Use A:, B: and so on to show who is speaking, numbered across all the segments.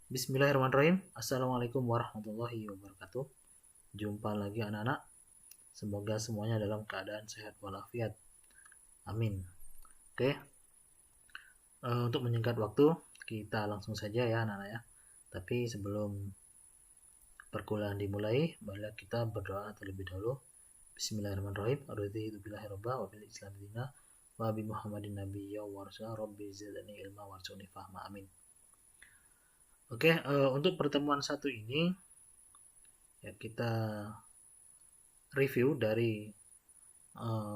A: Bismillahirrahmanirrahim. Assalamualaikum warahmatullahi wabarakatuh. Jumpa lagi anak-anak. Semoga semuanya dalam keadaan sehat walafiat. Amin. Oke. Untuk menyingkat waktu, kita langsung saja ya anak-anak ya. Tapi sebelum perkuliahan dimulai, marilah kita berdoa terlebih dahulu. Bismillahirrahmanirrahim. Arudhidu billahi robba wa bil islam dina wa bi muhammadin nabiyya wa rasulah rabbi zidni ilma warzuqni fahma. Amin. Oke, untuk pertemuan satu ini ya kita review dari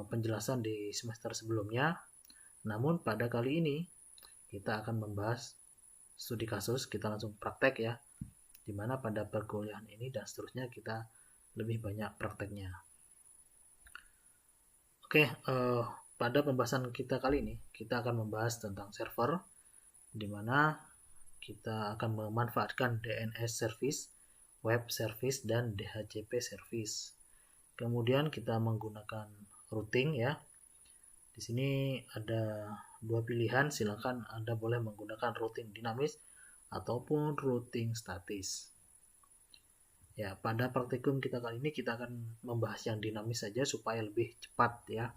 A: penjelasan di semester sebelumnya. Namun pada kali ini kita akan membahas studi kasus, kita langsung praktek ya. Dimana pada perkuliahan ini dan seterusnya kita lebih banyak prakteknya. Oke, pada pembahasan kita kali ini kita akan membahas tentang server, dimana kita akan memanfaatkan DNS service, web service, dan DHCP service. Kemudian kita menggunakan routing ya. Di sini ada dua pilihan, silakan Anda boleh menggunakan routing dinamis ataupun routing statis. Ya, pada praktikum kita kali ini kita akan membahas yang dinamis saja supaya lebih cepat ya.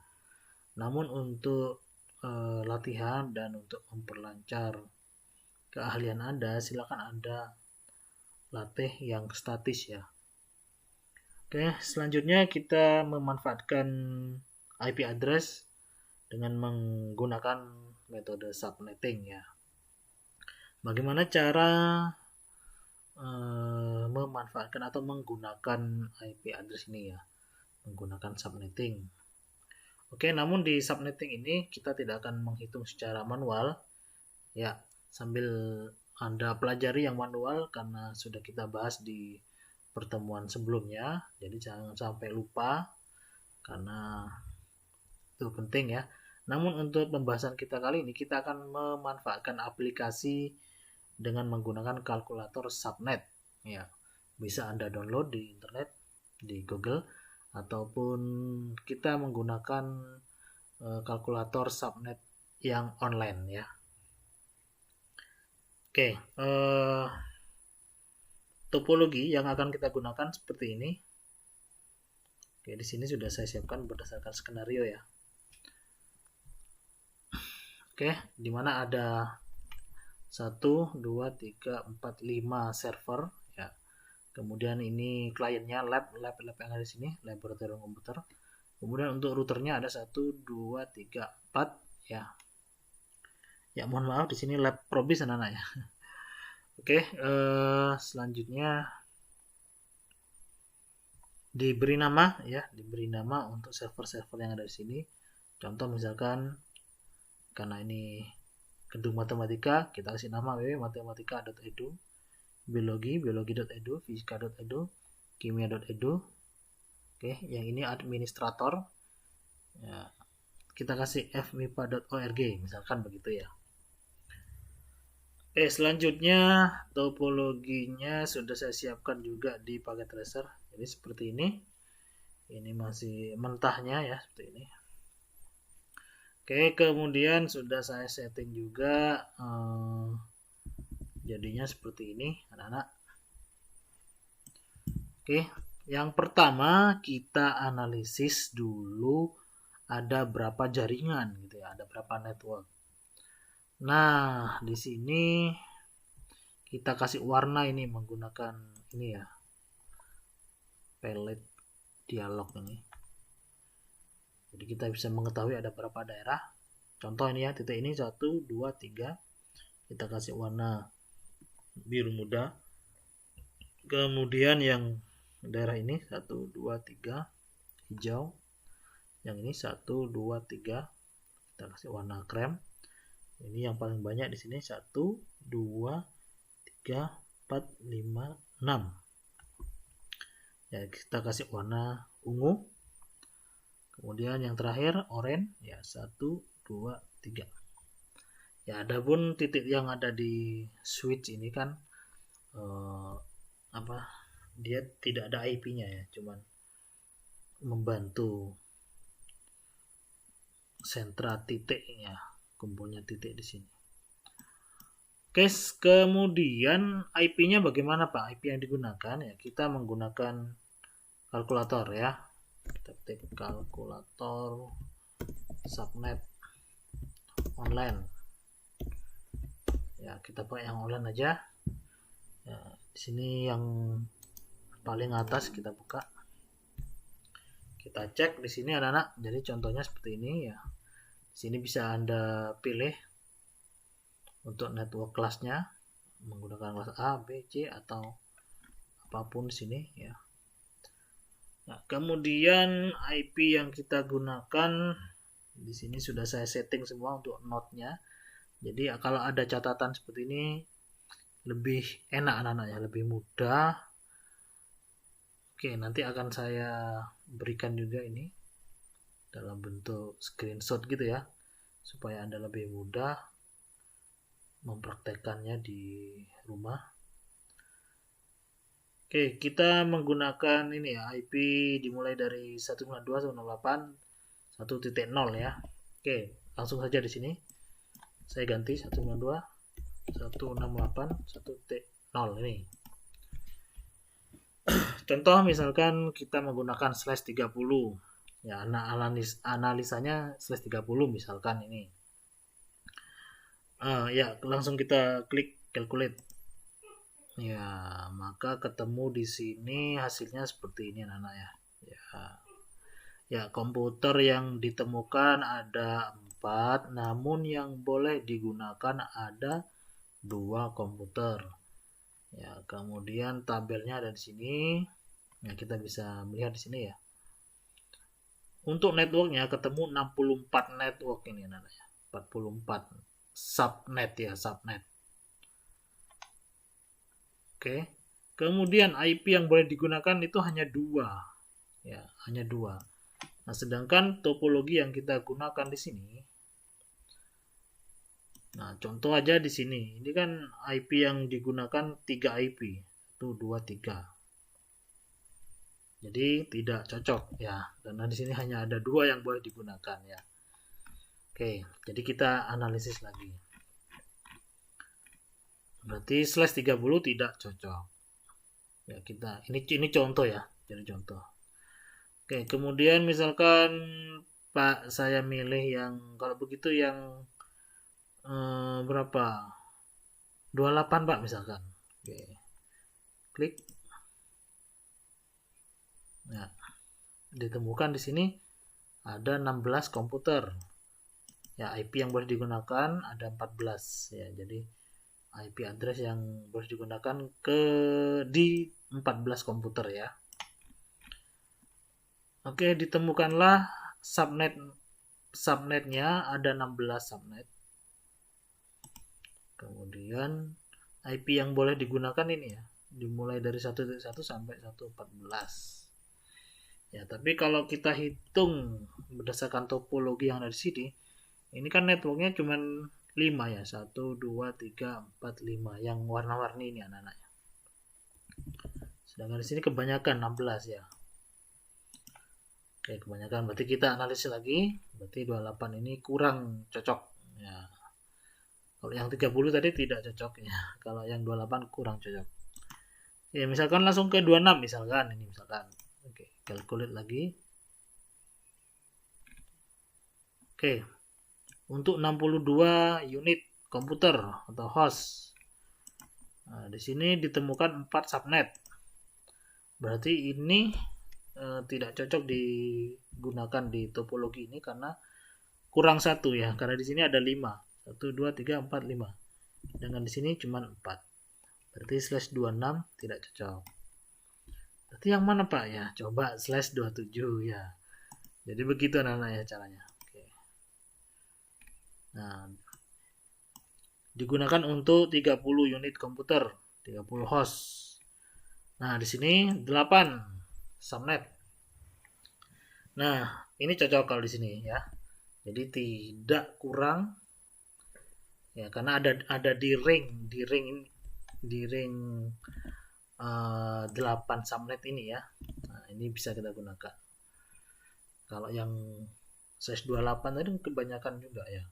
A: Namun untuk latihan dan untuk memperlancar keahlian Anda, silakan Anda latih yang statis ya. Oke, selanjutnya kita memanfaatkan IP address dengan menggunakan metode subnetting ya. Bagaimana cara memanfaatkan atau menggunakan IP address ini ya? Menggunakan subnetting. Oke, namun di subnetting ini kita tidak akan menghitung secara manual ya, sambil Anda pelajari yang manual karena sudah kita bahas di pertemuan sebelumnya, jadi jangan sampai lupa karena itu penting ya. Namun untuk pembahasan kita kali ini kita akan memanfaatkan aplikasi dengan menggunakan kalkulator subnet ya. Bisa Anda download di internet, di Google, ataupun kita menggunakan kalkulator subnet yang online ya. Oke, topologi yang akan kita gunakan seperti ini. Oke, di sini sudah saya siapkan berdasarkan skenario ya. Oke, di mana ada 1, 2, 3, 4, 5 server ya. Kemudian ini kliennya lab yang ada di sini, laboratorium komputer. Kemudian untuk routernya ada 1, 2, 3, 4 ya. Ya, mohon maaf di sini lab probis anak-anak ya. Oke, selanjutnya diberi nama ya, diberi nama untuk server-server yang ada di sini. Contoh misalkan karena ini gedung matematika, kita kasih nama www.matematika.edu, biologi.edu, fisika.edu, kimia.edu. Oke, yang ini administrator. Ya, kita kasih fmipa.org misalkan begitu ya. Oke, selanjutnya topologinya sudah saya siapkan juga di paket tracer. Jadi seperti ini. Ini masih mentahnya ya, seperti ini. Oke, kemudian sudah saya setting juga jadinya seperti ini anak-anak. Oke, yang pertama kita analisis dulu ada berapa jaringan gitu ya, ada berapa network. Nah, di sini kita kasih warna ini menggunakan ini ya, palette dialog ini. Jadi kita bisa mengetahui ada berapa daerah. Contoh ini ya, titik ini 1, 2, 3. Kita kasih warna biru muda. Kemudian yang daerah ini 1, 2, 3 hijau. Yang ini 1, 2, 3. Kita kasih warna krem. Ini yang paling banyak di sini 1, 2, 3, 4, 5, 6. Ya, kita kasih warna ungu. Kemudian yang terakhir oranye ya 1, 2, 3. Ya, adapun titik yang ada di switch ini kan dia tidak ada IP-nya ya, cuman membantu sentra titiknya, kumpulnya titik di sini. Case kemudian IP-nya bagaimana Pak? IP yang digunakan ya kita menggunakan kalkulator ya. Kita ketik kalkulator subnet online. Ya kita pakai yang online aja. Ya, di sini yang paling atas kita buka. Kita cek di sini anak-anak. Jadi contohnya seperti ini ya. Di sini bisa Anda pilih untuk network kelasnya menggunakan kelas A, B, C atau apapun di sini ya. Nah, kemudian IP yang kita gunakan di sini sudah saya setting semua untuk node-nya. Jadi kalau ada catatan seperti ini lebih enak anak-anak ya, lebih mudah. Oke, nanti akan saya berikan juga ini dalam bentuk screenshot gitu ya, supaya Anda lebih mudah mempraktekannya di rumah. Oke, kita menggunakan ini ya, IP dimulai dari 192.168.1.0 ya. Oke, langsung saja di sini. Saya ganti 192.168.1.0 ini. Contoh misalkan kita menggunakan /30. Ya, analisanya /30 misalkan ini. Ya, langsung kita klik calculate. Ya, maka ketemu di sini hasilnya seperti ini anak-anak ya. Ya, komputer yang ditemukan ada 4, namun yang boleh digunakan ada 2 komputer. Ya, kemudian tabelnya ada di sini. Nah, kita bisa melihat di sini ya. Untuk networknya ketemu 64 network ini anak-anak ya. 44 subnet ya, subnet. Oke. Kemudian IP yang boleh digunakan itu hanya 2. Ya, hanya 2. Nah, sedangkan topologi yang kita gunakan di sini. Nah, contoh aja di sini. Ini kan IP yang digunakan 3 IP. 1 2 3. Jadi tidak cocok ya. Karena di sini hanya ada 2 yang boleh digunakan ya. Oke, jadi kita analisis lagi. Berarti /30 tidak cocok. Ya, kita ini contoh ya. Jadi contoh. Oke, kemudian misalkan Pak saya milih yang kalau begitu yang berapa? 28 Pak misalkan. Oke. Klik. Nah, ditemukan di sini ada 16 komputer. Ya, IP yang boleh digunakan ada 14 ya. Jadi IP address yang boleh digunakan di 14 komputer ya. Oke, ditemukanlah subnetnya ada 16 subnet. Kemudian IP yang boleh digunakan ini ya, dimulai dari 1.1 sampai 1.14. Ya, tapi kalau kita hitung berdasarkan topologi yang ada di sini, ini kan networknya cuma 5 ya, 1, 2, 3, 4, 5 yang warna-warni ini anak-anaknya. Sedangkan di sini kebanyakan 16 ya. Oke, kebanyakan berarti kita analisis lagi, berarti 28 ini kurang cocok ya. Kalau yang 30 tadi tidak cocok ya. Kalau yang 28 kurang cocok. Ya, misalkan langsung ke 26 misalkan ini misalkan. Oke, calculate lagi. Oke. Untuk 62 unit komputer atau host. Nah, di sini ditemukan 4 subnet. Berarti ini tidak cocok digunakan di topologi ini karena kurang 1 ya. Karena di sini ada 5. 1, 2, 3, 4, 5. Dengan di sini cuma 4. Berarti /26 tidak cocok. Berarti yang mana Pak ya? Coba /27 ya. Jadi begitu anak-anak ya caranya. Oke. Nah, digunakan untuk 30 unit komputer, 30 host. Nah, di sini 8 subnet. Nah, ini cocok kalau di sini ya. Jadi tidak kurang ya karena ada di ring 8 subnet ini ya. Nah, ini bisa kita gunakan. Kalau yang size 28 tadi kebanyakan juga ya.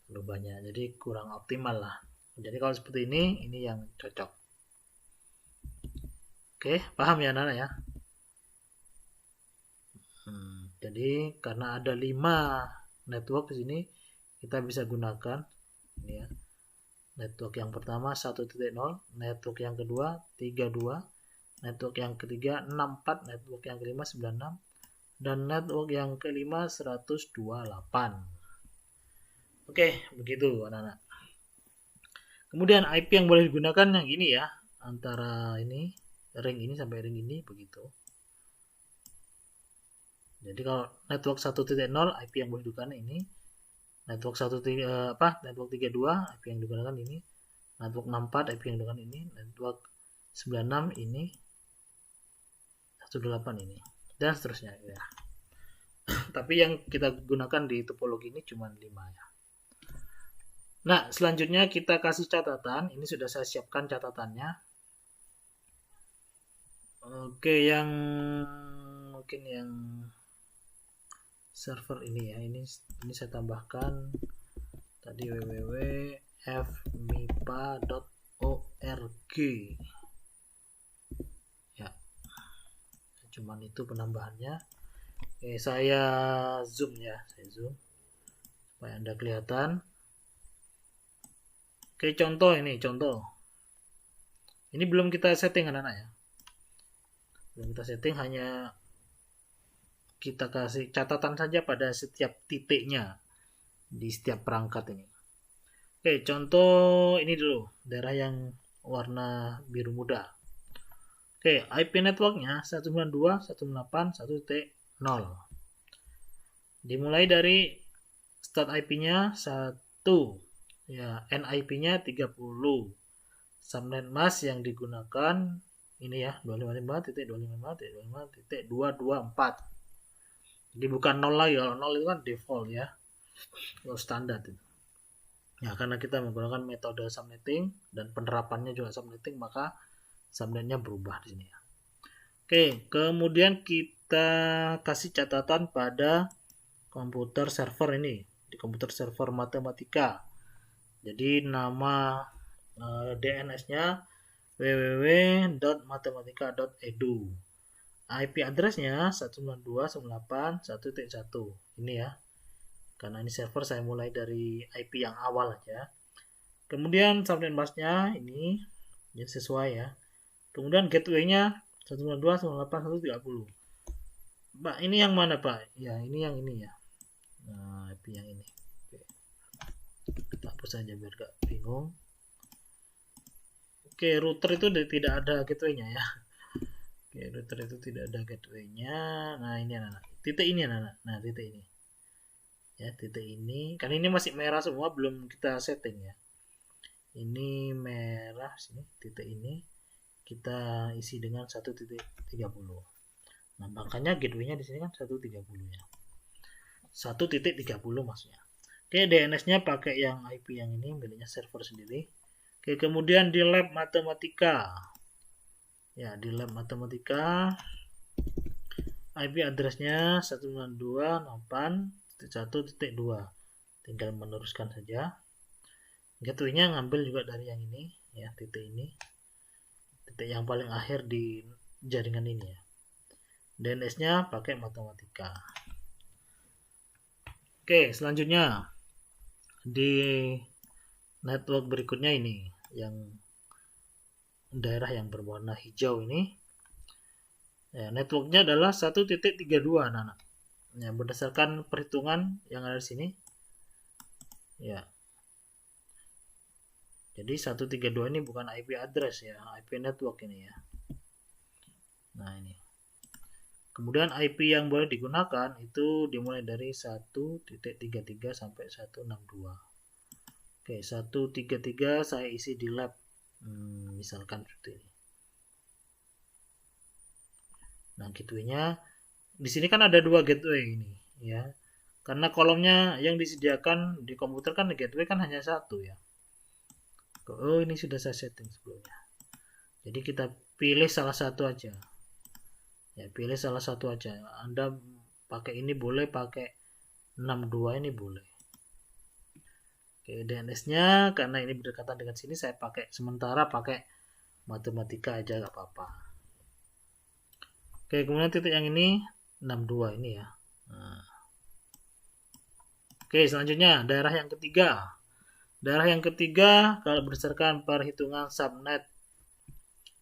A: Terlalu banyak. Jadi kurang optimal lah. Jadi kalau seperti ini yang cocok. Oke, paham ya Nana ya? Jadi karena ada 5 network di sini, kita bisa gunakan ini ya. Network yang pertama 1.0, network yang kedua 32, network yang ketiga 64, network yang kelima 96, dan network yang kelima 128. Oke, begitu anak-anak. Kemudian IP yang boleh digunakan yang ini ya, antara ini ring ini sampai ring ini begitu. Jadi kalau network 1.0 IP yang boleh digunakan ini, network 32 IP yang digunakan ini, network 64 IP yang digunakan ini, network 96 ini, 18 ini, dan seterusnya ya. Tapi yang kita gunakan di topologi ini cuma 5 ya. Nah, selanjutnya kita kasih catatan. Ini sudah saya siapkan catatannya. Oke, yang mungkin yang server ini ya. Ini saya tambahkan tadi www.fmipa.org. Ya. Cuman itu penambahannya. Oke, saya zoom ya. Saya zoom supaya Anda kelihatan. Oke, contoh ini, contoh. Ini belum kita setting anak-anak ya. Belum kita setting, hanya kita kasih catatan saja pada setiap titiknya di setiap perangkat ini. Oke, contoh ini dulu, daerah yang warna biru muda. Oke, IP networknya 192.168.1.0. Dimulai dari start IP-nya 1, ya, NIP-nya 30. Subnet mask yang digunakan ini ya, 255.255.224. Jadi bukan 0 lagi, kalau 0 itu kan default ya, kalau standar itu. Ya, karena kita menggunakan metode subnetting dan penerapannya juga subnetting, maka subnetnya berubah di sini ya. Oke, kemudian kita kasih catatan pada komputer server ini, di komputer server matematika. Jadi nama DNS-nya www.matematika.edu. IP address-nya 192.168.1.1. Ini ya. Karena ini server, saya mulai dari IP yang awal aja. Kemudian subnet mask-nya ini yang sesuai ya. Kemudian gateway-nya 192.168.1.30. Pak, ini yang mana Pak? Ya, ini yang ini ya. Nah, IP yang ini. Oke. Kita hapus saja biar gak bingung. Oke, router itu tidak ada gateway-nya ya. Oke, router itu tidak ada gateway-nya. Nah, ini anak-anak. Titik ini anak-anak. Nah, titik ini. Ya, titik ini. Kan ini masih merah semua, belum kita setting ya. Ini merah sini, titik ini. Kita isi dengan 1.30. Nah, makanya gateway-nya di sini kan 1.30 ya. 1.30 maksudnya. Oke, DNS-nya pakai yang IP yang ini, miliknya server sendiri. Oke, kemudian di lab matematika. Ya, di lab matematika IP address-nya 192.168.1.2. Tinggal meneruskan saja. Gateway-nya ngambil juga dari yang ini, ya, titik ini. Titik yang paling akhir di jaringan ini ya. DNS-nya pakai matematika. Oke, selanjutnya di network berikutnya ini, yang daerah yang berwarna hijau ini, ya, networknya adalah 1.32 anak-anak. Ya, berdasarkan perhitungan yang ada di sini, ya. Jadi 132 ini bukan IP address ya, IP network ini ya. Nah, ini. Kemudian IP yang boleh digunakan itu dimulai dari 1.33 sampai 162. Oke, 133 saya isi di lab. Misalkan seperti ini. Nah, gateway-nya di sini kan ada 2 gateway ini, ya. Karena kolomnya yang disediakan di komputer kan gateway kan hanya 1 ya. Oh, ini sudah saya setting sebelumnya. Jadi kita pilih salah satu aja. Ya, pilih salah satu aja. Anda pakai ini boleh, pakai 62 ini boleh. Oke, DNS-nya karena ini berdekatan dengan sini saya pakai sementara pakai matematika aja nggak apa-apa. Oke, kemudian titik yang ini 62 ini ya. Nah. Oke, selanjutnya daerah yang ketiga. Daerah yang ketiga kalau berdasarkan perhitungan subnet,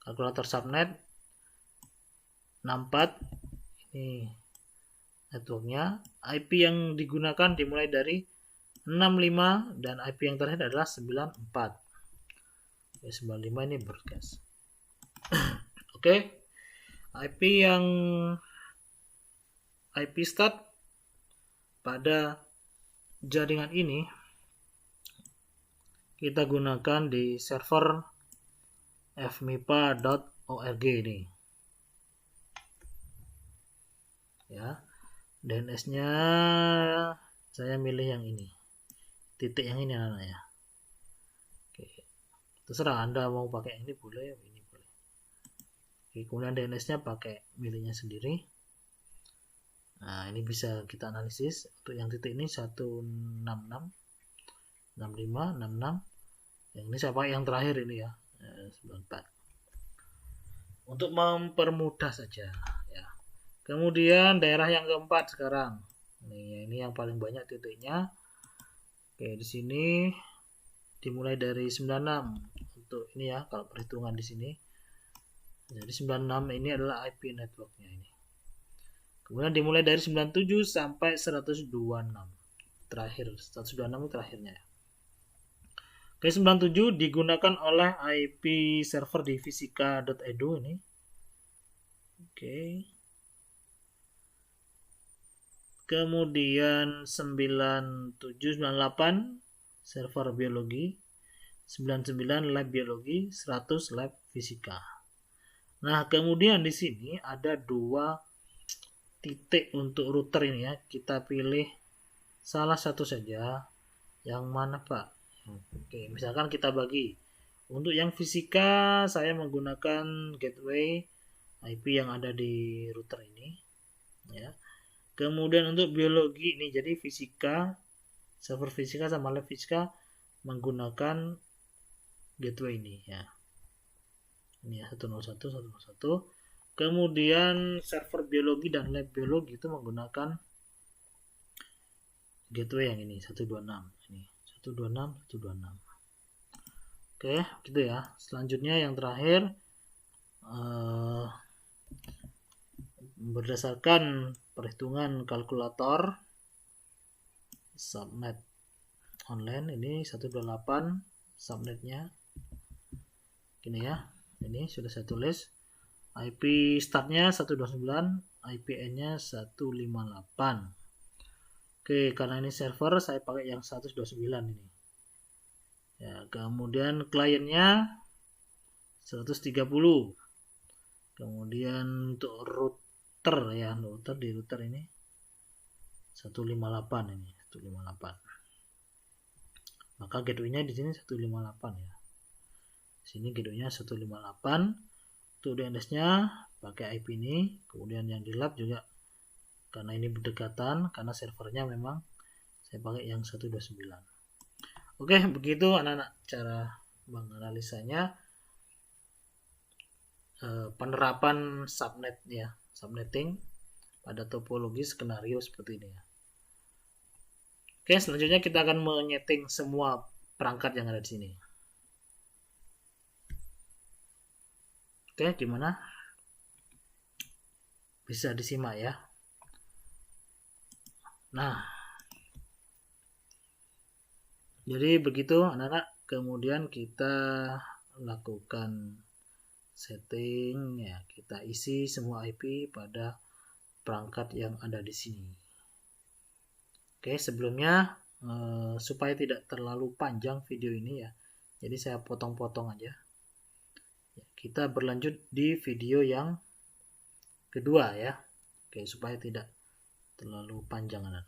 A: kalkulator subnet 64 ini networknya, IP yang digunakan dimulai dari 65 dan IP yang terakhir adalah 94. Oke, 95 ini broadcast. Oke. IP start pada jaringan ini kita gunakan di server fmipa.org ini. Ya. DNS-nya saya milih yang ini. Titik yang ini anak-anak ya. Oke. Terserah Anda mau pakai ini boleh, ini boleh. Oke, kemudian DNS-nya pakai miliknya sendiri. Nah, ini bisa kita analisis. Untuk yang titik ini 166 65 66. Yang ini saya pakai yang terakhir ini ya. 94. Untuk mempermudah saja ya. Kemudian daerah yang keempat sekarang. Ini yang paling banyak titiknya. Oke, di sini dimulai dari 96 untuk ini ya, kalau perhitungan di sini. Jadi 96 ini adalah IP networknya ini. Kemudian dimulai dari 97 sampai 126. Terakhir 126 itu terakhirnya ya. Oke, 97 digunakan oleh IP server di fisika.edu ini. Oke. Kemudian 97 98 server biologi, 99 lab biologi, 100 lab fisika. Nah, kemudian di sini ada dua titik untuk router ini ya. Kita pilih salah satu saja. Yang mana, Pak? Oke, misalkan kita bagi. Untuk yang fisika saya menggunakan gateway IP yang ada di router ini ya. Kemudian untuk biologi ini jadi fisika, server fisika sama lab fisika menggunakan gateway ini ya. Ini ya 101 101. Kemudian server biologi dan lab biologi itu menggunakan gateway yang ini 126 ini 126 126. Oke, gitu ya. Selanjutnya yang terakhir berdasarkan perhitungan kalkulator subnet online ini 128 subnetnya gini ya. Ini sudah saya tulis. IP startnya 129, IPN-nya 158. Oke, karena ini server saya pakai yang 129 ini. Ya, kemudian kliennya 130. Kemudian untuk router ya, router di router ini 158 ini, 158. Maka gateway-nya di sini 158 ya. Di sini gateway-nya 158. Untuk DNS-nya pakai IP ini, kemudian yang di lab juga karena ini berdekatan, karena servernya memang saya pakai yang 129. Oke, begitu anak-anak cara menganalisanya penerapan subnet ya, subnetting pada topologi skenario seperti ini ya. Oke, selanjutnya kita akan menyeting semua perangkat yang ada di sini. Oke, gimana? Bisa disimak ya. Nah, jadi begitu anak-anak. Kemudian kita lakukan setting ya, kita isi semua IP pada perangkat yang ada di sini. Oke, sebelumnya supaya tidak terlalu panjang video ini ya, jadi saya potong-potong aja. Kita berlanjut di video yang kedua ya. Oke, supaya tidak terlalu panjang anak.